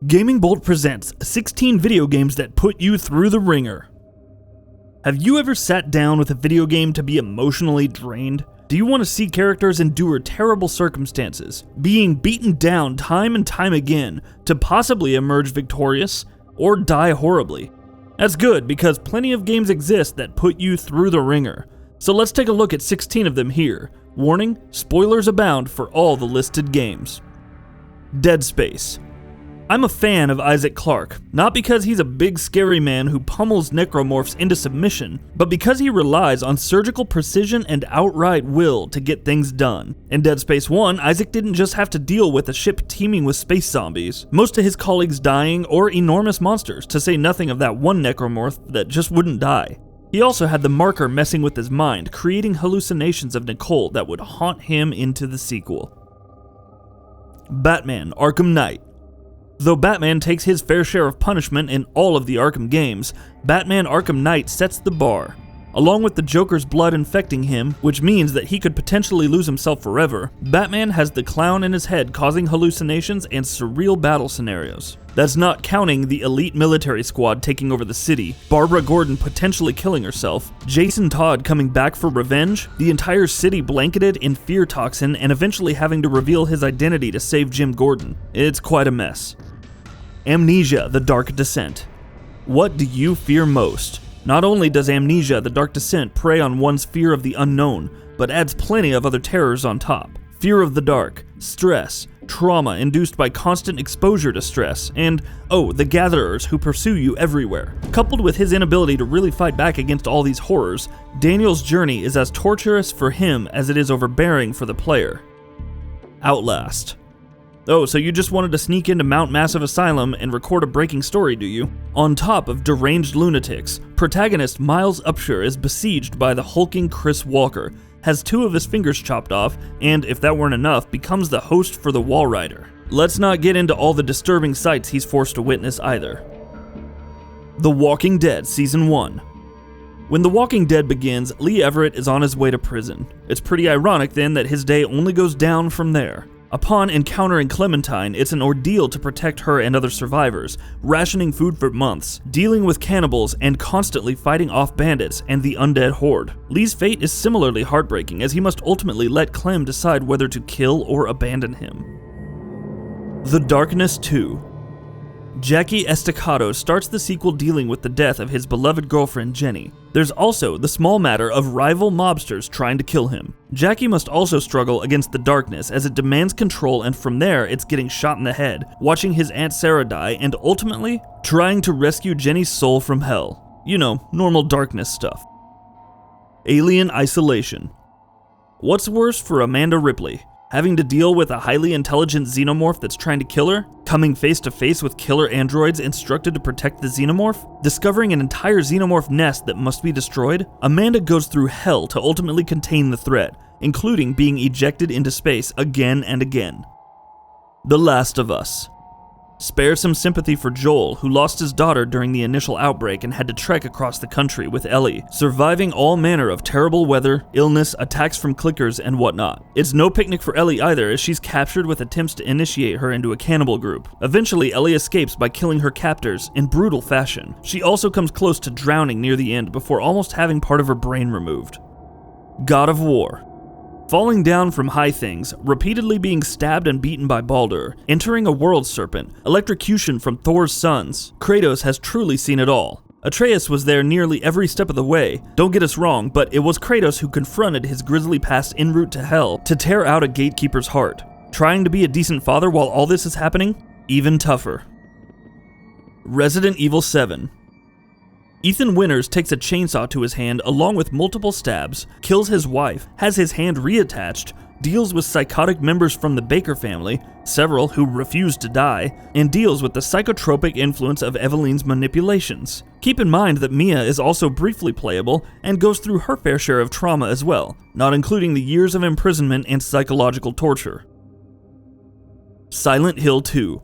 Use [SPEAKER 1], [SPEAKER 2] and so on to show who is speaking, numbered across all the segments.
[SPEAKER 1] Gaming Bolt presents 16 video games that put you through the ringer. Have you ever sat down with a video game to be emotionally drained? Do you want to see characters endure terrible circumstances, being beaten down time and time again to possibly emerge victorious, or die horribly? That's good, because plenty of games exist that put you through the ringer. So let's take a look at 16 of them here. Warning, spoilers abound for all the listed games. Dead Space. I'm a fan of Isaac Clarke, not because he's a big scary man who pummels necromorphs into submission, but because he relies on surgical precision and outright will to get things done. In Dead Space 1, Isaac didn't just have to deal with a ship teeming with space zombies, most of his colleagues dying, or enormous monsters, to say nothing of that one necromorph that just wouldn't die. He also had the marker messing with his mind, creating hallucinations of Nicole that would haunt him into the sequel. Batman: Arkham Knight. Though Batman takes his fair share of punishment in all of the Arkham games, Batman: Arkham Knight sets the bar. Along with the Joker's blood infecting him, which means that he could potentially lose himself forever, Batman has the clown in his head causing hallucinations and surreal battle scenarios. That's not counting the elite military squad taking over the city, Barbara Gordon potentially killing herself, Jason Todd coming back for revenge, the entire city blanketed in fear toxin and eventually having to reveal his identity to save Jim Gordon. It's quite a mess. Amnesia: The Dark Descent. What do you fear most? Not only does Amnesia: The Dark Descent prey on one's fear of the unknown, but adds plenty of other terrors on top. Fear of the dark, stress, trauma induced by constant exposure to stress, and, the gatherers who pursue you everywhere. Coupled with his inability to really fight back against all these horrors, Daniel's journey is as torturous for him as it is overbearing for the player. Outlast. So you just wanted to sneak into Mount Massive Asylum and record a breaking story, do you? On top of deranged lunatics, protagonist Miles Upshur is besieged by the hulking Chris Walker, has 2 of his fingers chopped off, and if that weren't enough, becomes the host for the Walrider. Let's not get into all the disturbing sights he's forced to witness either. The Walking Dead Season 1. When The Walking Dead begins, Lee Everett is on his way to prison. It's pretty ironic then that his day only goes down from there. Upon encountering Clementine, it's an ordeal to protect her and other survivors, rationing food for months, dealing with cannibals, and constantly fighting off bandits and the undead horde. Lee's fate is similarly heartbreaking, as he must ultimately let Clem decide whether to kill or abandon him. The Darkness 2. Jackie Estacado starts the sequel dealing with the death of his beloved girlfriend Jenny. There's also the small matter of rival mobsters trying to kill him. Jackie must also struggle against the darkness as it demands control, and from there it's getting shot in the head, watching his Aunt Sarah die, and ultimately trying to rescue Jenny's soul from hell. You know, normal darkness stuff. Alien Isolation. What's worse for Amanda Ripley? Having to deal with a highly intelligent xenomorph that's trying to kill her? Coming face to face with killer androids instructed to protect the xenomorph? Discovering an entire xenomorph nest that must be destroyed? Amanda goes through hell to ultimately contain the threat, including being ejected into space again and again. The Last of Us. Spare some sympathy for Joel, who lost his daughter during the initial outbreak and had to trek across the country with Ellie, surviving all manner of terrible weather, illness, attacks from clickers, and whatnot. It's no picnic for Ellie either, as she's captured with attempts to initiate her into a cannibal group. Eventually, Ellie escapes by killing her captors in brutal fashion. She also comes close to drowning near the end before almost having part of her brain removed. God of War. Falling down from high things, repeatedly being stabbed and beaten by Baldur, entering a world serpent, electrocution from Thor's sons, Kratos has truly seen it all. Atreus was there nearly every step of the way. Don't get us wrong, but it was Kratos who confronted his grisly past en route to hell to tear out a gatekeeper's heart. Trying to be a decent father while all this is happening? Even tougher. Resident Evil 7. Ethan Winters takes a chainsaw to his hand along with multiple stabs, kills his wife, has his hand reattached, deals with psychotic members from the Baker family, several who refuse to die, and deals with the psychotropic influence of Eveline's manipulations. Keep in mind that Mia is also briefly playable and goes through her fair share of trauma as well, not including the years of imprisonment and psychological torture. Silent Hill 2.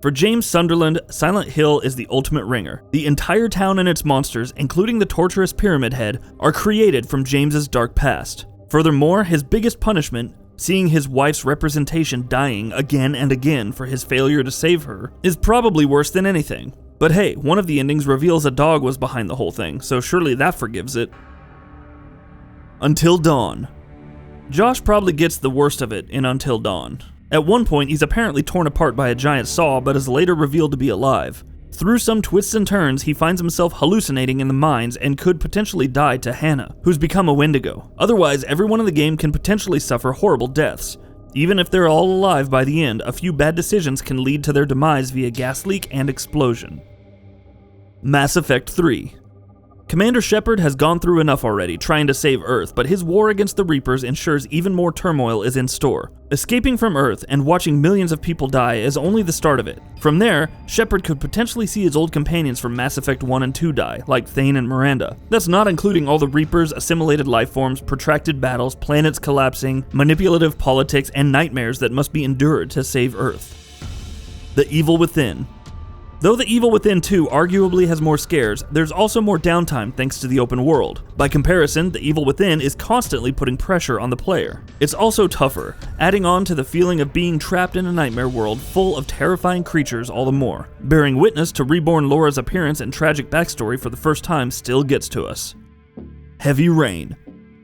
[SPEAKER 1] For James Sunderland, Silent Hill is the ultimate ringer. The entire town and its monsters, including the torturous Pyramid Head, are created from James's dark past. Furthermore, his biggest punishment, Seeing his wife's representation dying again and again for his failure to save her is probably worse than anything. But hey, one of the endings reveals a dog was behind the whole thing, so surely that forgives it. Until Dawn. Josh probably gets the worst of it in Until Dawn. At one point, he's apparently torn apart by a giant saw, but is later revealed to be alive. Through some twists and turns, he finds himself hallucinating in the mines and could potentially die to Hannah, who's become a Wendigo. Otherwise, everyone in the game can potentially suffer horrible deaths. Even if they're all alive by the end, a few bad decisions can lead to their demise via gas leak and explosion. Mass Effect 3. Commander Shepard has gone through enough already trying to save Earth, but his war against the Reapers ensures even more turmoil is in store. Escaping from Earth and watching millions of people die is only the start of it. From there, Shepard could potentially see his old companions from Mass Effect 1 and 2 die, like Thane and Miranda. That's not including all the Reapers, assimilated life forms, protracted battles, planets collapsing, manipulative politics, and nightmares that must be endured to save Earth. The Evil Within. Though The Evil Within 2 arguably has more scares, there's also more downtime thanks to the open world. By comparison, The Evil Within is constantly putting pressure on the player. It's also tougher, adding on to the feeling of being trapped in a nightmare world full of terrifying creatures all the more. Bearing witness to reborn Laura's appearance and tragic backstory for the first time still gets to us. Heavy Rain.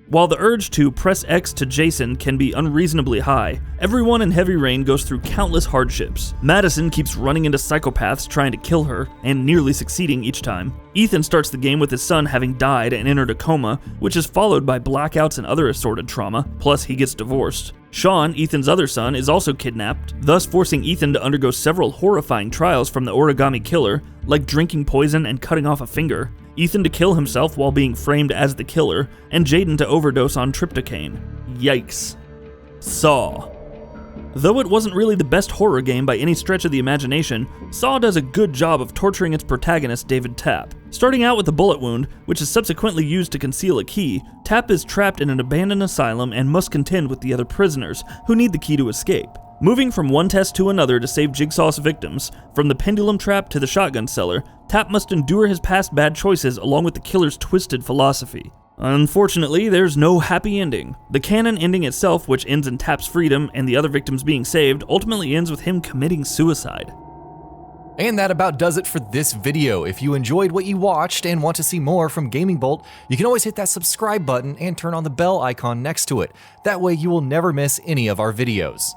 [SPEAKER 1] While the urge to press X to Jason can be unreasonably high, everyone in Heavy Rain goes through countless hardships. Madison keeps running into psychopaths trying to kill her, and nearly succeeding each time. Ethan starts the game with his son having died and entered a coma, which is followed by blackouts and other assorted trauma, plus he gets divorced. Sean, Ethan's other son, is also kidnapped, thus forcing Ethan to undergo several horrifying trials from the Origami Killer, like drinking poison and cutting off a finger, Ethan to kill himself while being framed as the killer, and Jaden to overdose on tryptocane. Yikes. Saw. Though it wasn't really the best horror game by any stretch of the imagination, Saw does a good job of torturing its protagonist, David Tapp. Starting out with a bullet wound, which is subsequently used to conceal a key, Tapp is trapped in an abandoned asylum and must contend with the other prisoners, who need the key to escape. Moving from one test to another to save Jigsaw's victims, from the pendulum trap to the shotgun cellar, Tapp must endure his past bad choices along with the killer's twisted philosophy. Unfortunately, there's no happy ending. The canon ending itself, which ends in Tapp's freedom and the other victims being saved, ultimately ends with him committing suicide.
[SPEAKER 2] And that about does it for this video. If you enjoyed what you watched and want to see more from Gaming Bolt, you can always hit that subscribe button and turn on the bell icon next to it. That way you will never miss any of our videos.